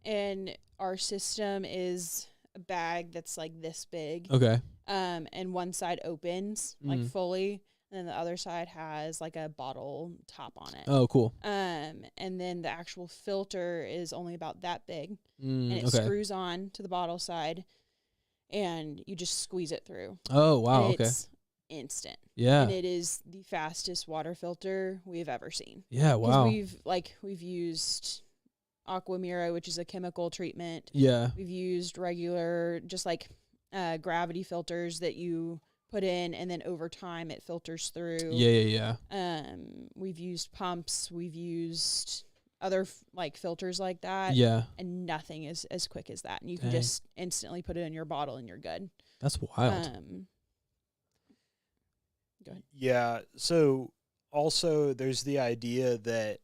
And our system is a bag that's like this big. Okay. And one side opens like fully, and then the other side has like a bottle top on it. Oh, cool. And then the actual filter is only about that big, and it screws on to the bottle side, and you just squeeze it through. Oh, wow. And okay. It's instant. Yeah. And it is the fastest water filter we've ever seen. Yeah. Wow. We've used Aquamira, which is a chemical treatment. Yeah. We've used regular, just like gravity filters that you put in, and then over time it filters through. Yeah. We've used pumps. We've used other filters like that. Yeah. And nothing is as quick as that. And you can just instantly put it in your bottle and you're good. That's wild. Go ahead. Yeah. So also there's the idea that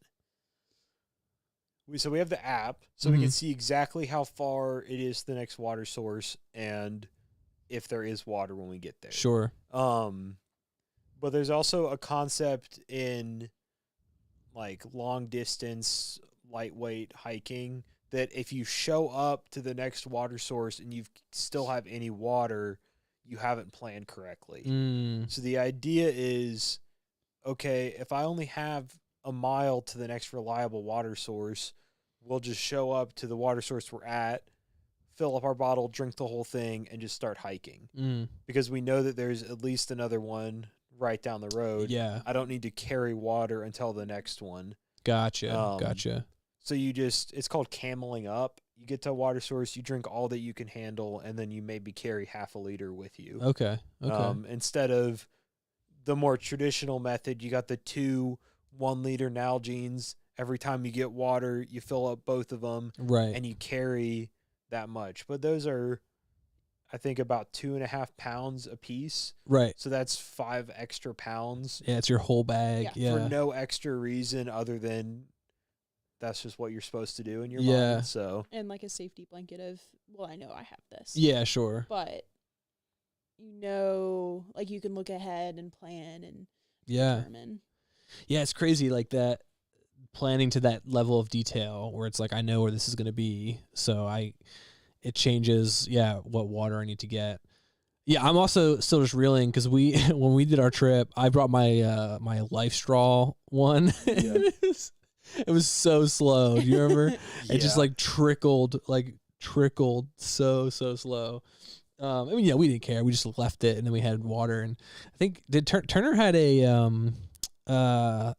we have the app, so we can see exactly how far it is to the next water source and if there is water when we get there. Sure. But there's also a concept in like long distance, lightweight hiking that if you show up to the next water source and you still have any water, you haven't planned correctly. So the idea is, okay, if I only have a mile to the next reliable water source, we'll just show up to the water source we're at, fill up our bottle, drink the whole thing, and just start hiking. Because we know that there's at least another one right down the road. Yeah. I don't need to carry water until the next one. Gotcha. So it's called cameling up. You get to a water source, you drink all that you can handle, and then you maybe carry half a liter with you. Okay. Instead of the more traditional method, you got the 2 1-liter Nalgene's. Every time you get water, you fill up both of them. Right. And you carry that much. But those are, I think, about 2.5 pounds a piece. Right. So that's 5 extra pounds. Yeah, it's your whole bag. Yeah. For no extra reason other than that's just what you're supposed to do in your mind. So. And like a safety blanket of, well, I know I have this. Yeah, sure. But like you can look ahead and plan and determine. Yeah, it's crazy like that, planning to that level of detail where it's like I know where this is going to be, so it changes what water I need to get. Yeah, I'm also still just reeling because when we did our trip, I brought my my Life Straw one. Yeah. It was so slow. Do you remember? Yeah. It just trickled so slow. I mean, we didn't care. We just left it, and then we had water. And I think Turner had a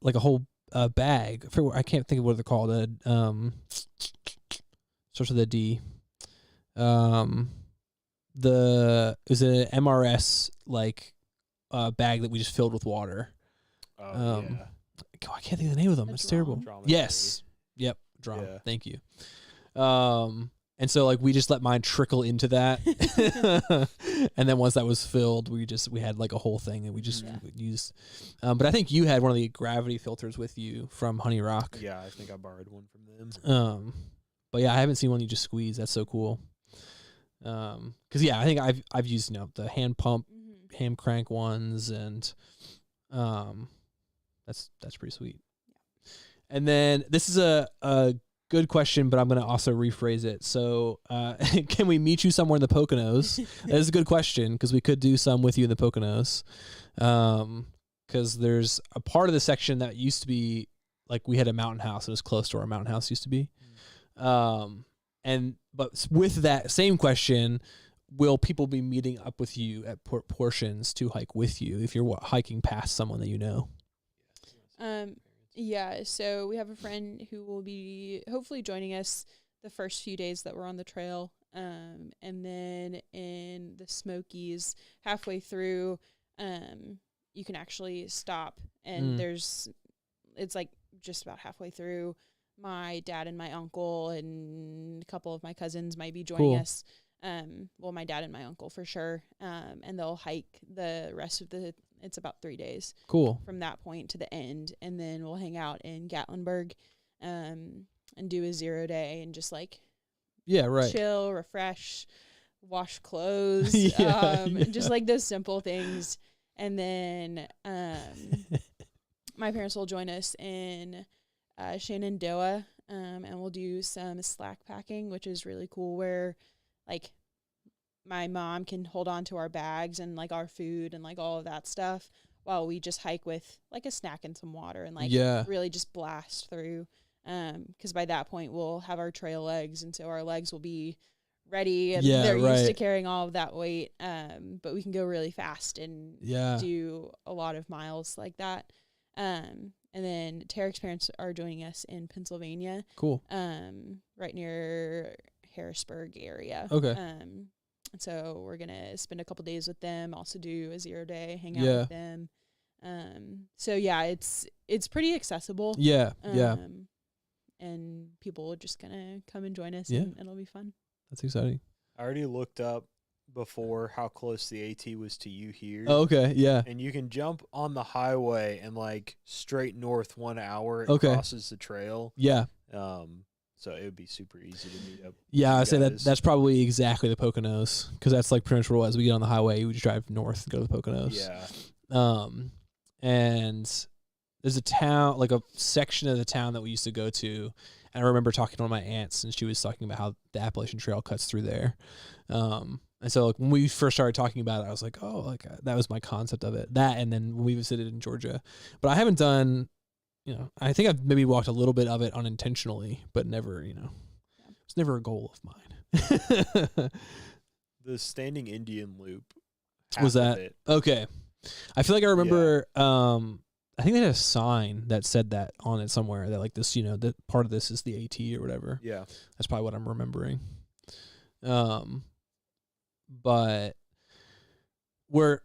like a whole bag. I can't think of what they're called. Starts with a D. It was an MRS bag that we just filled with water. I can't think of the name of them. It's terrible. Yes. Yep. Drum. Yeah. Thank you. And so we just let mine trickle into that. And then once that was filled, we had a whole thing and we just used. But I think you had one of the gravity filters with you from Honey Rock. Yeah, I think I borrowed one from them. But yeah, I haven't seen one you just squeeze. That's so cool. Cause I think I've used, the hand pump, hand crank ones and, That's pretty sweet. And then this is a good question, but I'm going to also rephrase it. So, can we meet you somewhere in the Poconos? That is a good question, because we could do some with you in the Poconos. Because there's a part of the section that used to be like we had a mountain house. It was close to where our mountain house used to be. But with that same question, will people be meeting up with you at portions to hike with you if you're hiking past someone that you know? Yeah, so we have a friend who will be hopefully joining us the first few days that we're on the trail. And then in the Smokies, halfway through, you can actually stop, and it's like just about halfway through. My dad and my uncle and a couple of my cousins might be joining us. Well, my dad and my uncle for sure. And they'll hike the rest of it's about 3 days. Cool. From that point to the end. And then we'll hang out in Gatlinburg, and do a 0 day and just like, chill, refresh, wash clothes, just like those simple things. And then, my parents will join us in, Shenandoah, and we'll do some slack packing, which is really cool, where like my mom can hold on to our bags and like our food and like all of that stuff while we just hike with like a snack and some water and like really just blast through. 'Cause by that point we'll have our trail legs, and so our legs will be ready and they're used to carrying all of that weight. But we can go really fast and do a lot of miles like that. And then Tarek's parents are joining us in Pennsylvania. Cool. Right near Harrisburg area. Okay. And so we're gonna spend a couple days with them, also do a 0 day, hang out with them. So yeah, it's pretty accessible. And people are just gonna come and join us, and it'll be fun. That's exciting. I already looked up before how close the AT was to you here. Oh, okay, yeah. And you can jump on the highway and like straight north 1 hour. It crosses the trail. Yeah. So it would be super easy to meet up. Yeah, I say that's probably exactly the Poconos, because that's like pretty much where as we get on the highway, we just drive north and go to the Poconos. Yeah. And there's a town, like a section of the town that we used to go to, and I remember talking to one of my aunts, and she was talking about how the Appalachian Trail cuts through there. And so like when we first started talking about it, I was like, oh, like that was my concept of it. That, and then when we visited in Georgia, but I haven't done. I think I've maybe walked a little bit of it unintentionally, but never, it's never a goal of mine. The Standing Indian Loop. Was that? Okay. I feel like I remember, I think they had a sign that said that on it somewhere, that like this, that part of this is the AT or whatever. Yeah. That's probably what I'm remembering. But we're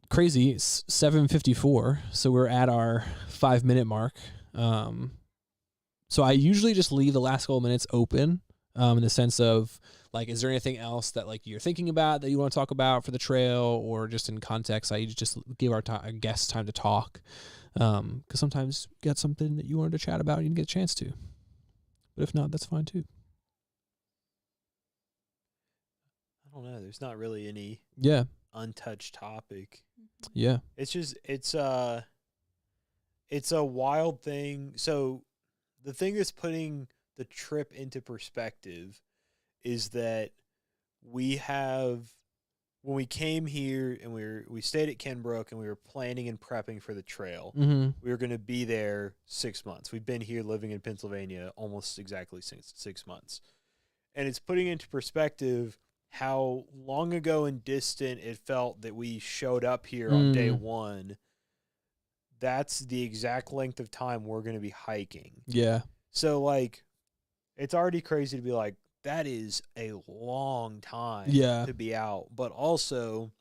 crazy. It's 7:54, so we're at our 5-minute mark. So I usually just leave the last couple minutes open, in the sense of like, is there anything else that like you're thinking about that you want to talk about for the trail, or just in context? I just give our guests time to talk, because sometimes you got something that you wanted to chat about and you didn't get a chance to. But if not, that's fine too. I don't know. There's not really any untouched topic. Yeah. It's just it's a wild thing. So the thing that's putting the trip into perspective is that we have, when we came here and we stayed at Kenbrook and we were planning and prepping for the trail, we were going to be there 6 months. We've been here living in Pennsylvania almost exactly 6 months. And it's putting into perspective how long ago and distant it felt that we showed up here on day one. That's the exact length of time we're going to be hiking. Yeah. So, like, it's already crazy to be like, that is a long time to be out. But also,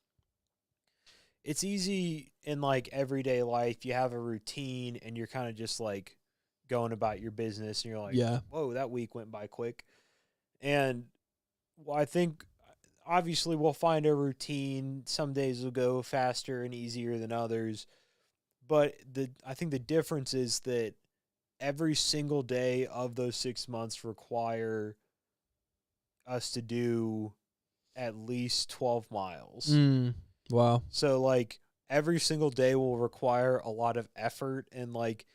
it's easy in, like, everyday life. You have a routine, and you're kind of just, like, going about your business, and you're like, whoa, that week went by quick. And I think, obviously, we'll find a routine. Some days will go faster and easier than others. But I think the difference is that every single day of those 6 months require us to do at least 12 miles. Wow. So, like, every single day will require a lot of effort, and like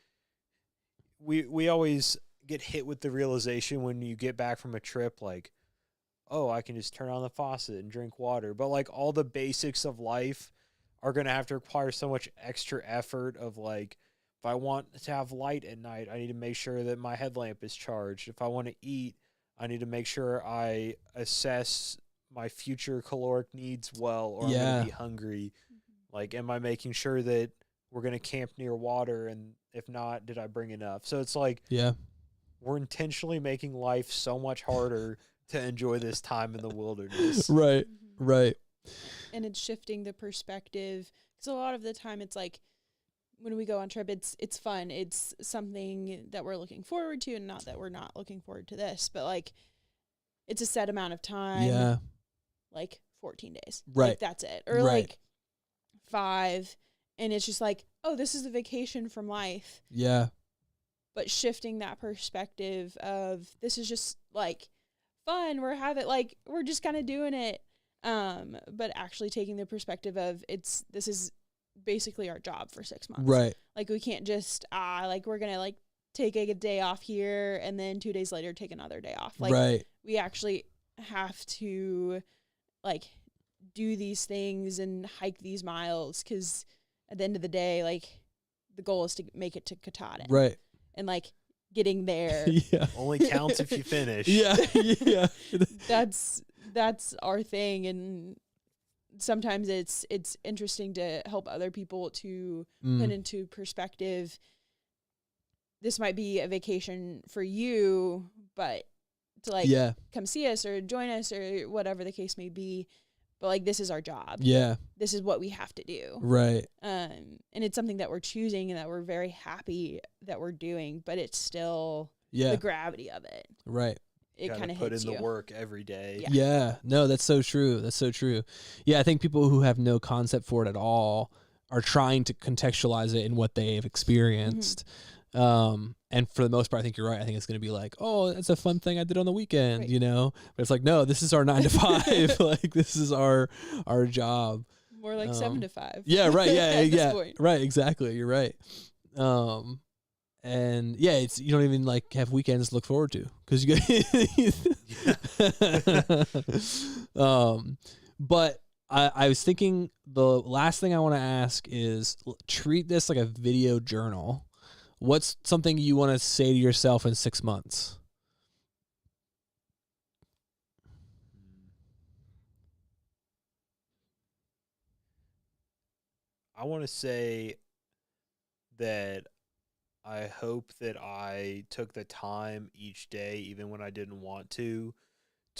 we always get hit with the realization when you get back from a trip, like, oh, I can just turn on the faucet and drink water. But like all the basics of life are going to have to require so much extra effort of like, if I want to have light at night, I need to make sure that my headlamp is charged. If I want to eat, I need to make sure I assess my future caloric needs well, or I'm going to be hungry. Like, am I making sure that we're going to camp near water? And if not, did I bring enough? So it's like, we're intentionally making life so much harder to enjoy this time in the wilderness. Right. Right. And it's shifting the perspective, because a lot of the time it's like, when we go on trip, it's fun. It's something that we're looking forward to, and not that we're not looking forward to this, but like, it's a set amount of time. Yeah. Like 14 days. Right. Like that's it. Or like 5. And it's just like, oh, this is a vacation from life. Yeah. But shifting that perspective of, this is just like fun. We're just kind of doing it. But actually taking the perspective of, this is basically our job for 6 months. Right. Like, we can't just, we're going to like take a day off here and then 2 days later take another day off. Like, we actually have to like do these things and hike these miles, because at the end of the day, like, the goal is to make it to Katahdin. Right. And like getting there. Only counts if you finish. Yeah. That's our thing. And sometimes it's interesting to help other people to put into perspective. This might be a vacation for you, but to like come see us or join us or whatever the case may be. But like, this is our job. Yeah. This is what we have to do. Right. And it's something that we're choosing and that we're very happy that we're doing, but it's still the gravity of it. Right. It kind of put hits in you. the work every day. Yeah. No, that's so true. That's so true. Yeah. I think people who have no concept for it at all are trying to contextualize it in what they've experienced. And for the most part, I think you're right. I think it's going to be like, oh, that's a fun thing I did on the weekend, you know, but it's like, no, this is our 9 to 5. Like, this is our job. More like 7 to 5. Yeah. Right. Yeah. At yeah. this point. Right. Exactly. You're right. And yeah, it's, you don't even like have weekends to look forward to, because you but I was thinking the last thing I want to ask is treat this like a video journal. What's something you want to say to yourself in 6 months? I want to say that I hope that I took the time each day, even when I didn't want to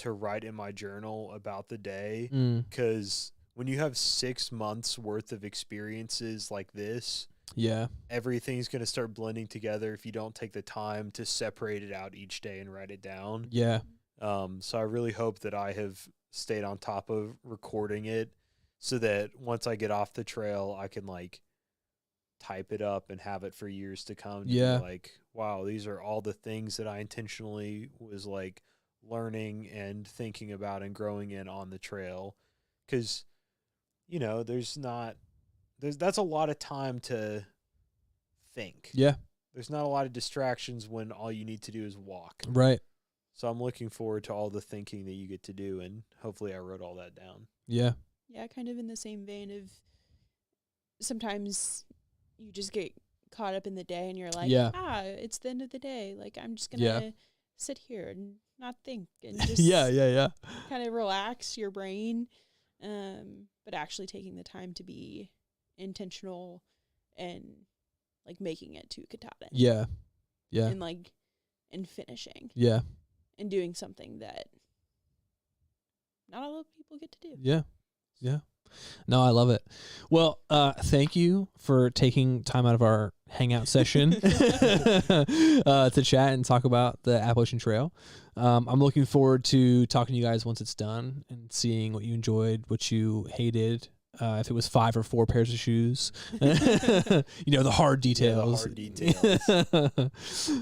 write in my journal about the day. Because when you have 6 months worth of experiences like this, everything's going to start blending together if you don't take the time to separate it out each day and write it down. So I really hope that I have stayed on top of recording it, so that once I get off the trail, I can like type it up and have it for years to come. To be like, wow, these are all the things that I intentionally was like learning and thinking about and growing in on the trail. Because, you know, that's a lot of time to think. There's not a lot of distractions when all you need to do is walk. Right. So I'm looking forward to all the thinking that you get to do, and hopefully I wrote all that down. Yeah, kind of in the same vein of, sometimes you just get caught up in the day and you're like, it's the end of the day. Like, I'm just going to sit here and not think and just kind of relax your brain. But actually taking the time to be intentional and like making it to Katahdin. And like, and finishing. And doing something that not a lot of people get to do. No, I love it. Well, thank you for taking time out of our hangout session to chat and talk about the Appalachian Trail. I'm looking forward to talking to you guys once it's done and seeing what you enjoyed, what you hated, if it was 5 or 4 pairs of shoes. You know, the hard details.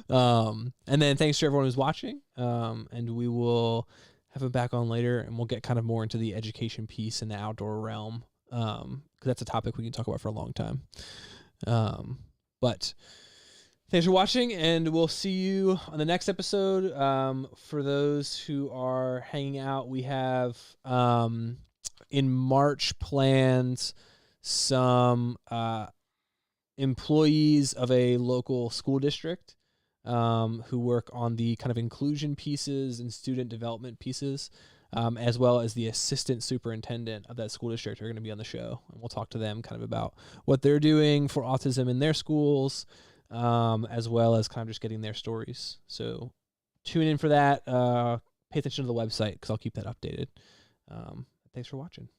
And then thanks to everyone who's watching. And we will have him back on later, and we'll get kind of more into the education piece in the outdoor realm. Because because that's a topic we can talk about for a long time. But thanks for watching, and we'll see you on the next episode. For those who are hanging out, we have in March planned some employees of a local school district who work on the kind of inclusion pieces and student development pieces, as well as the assistant superintendent of that school district are going to be on the show. And we'll talk to them kind of about what they're doing for autism in their schools, as well as kind of just getting their stories. So tune in for that. Pay attention to the website because I'll keep that updated. Thanks for watching.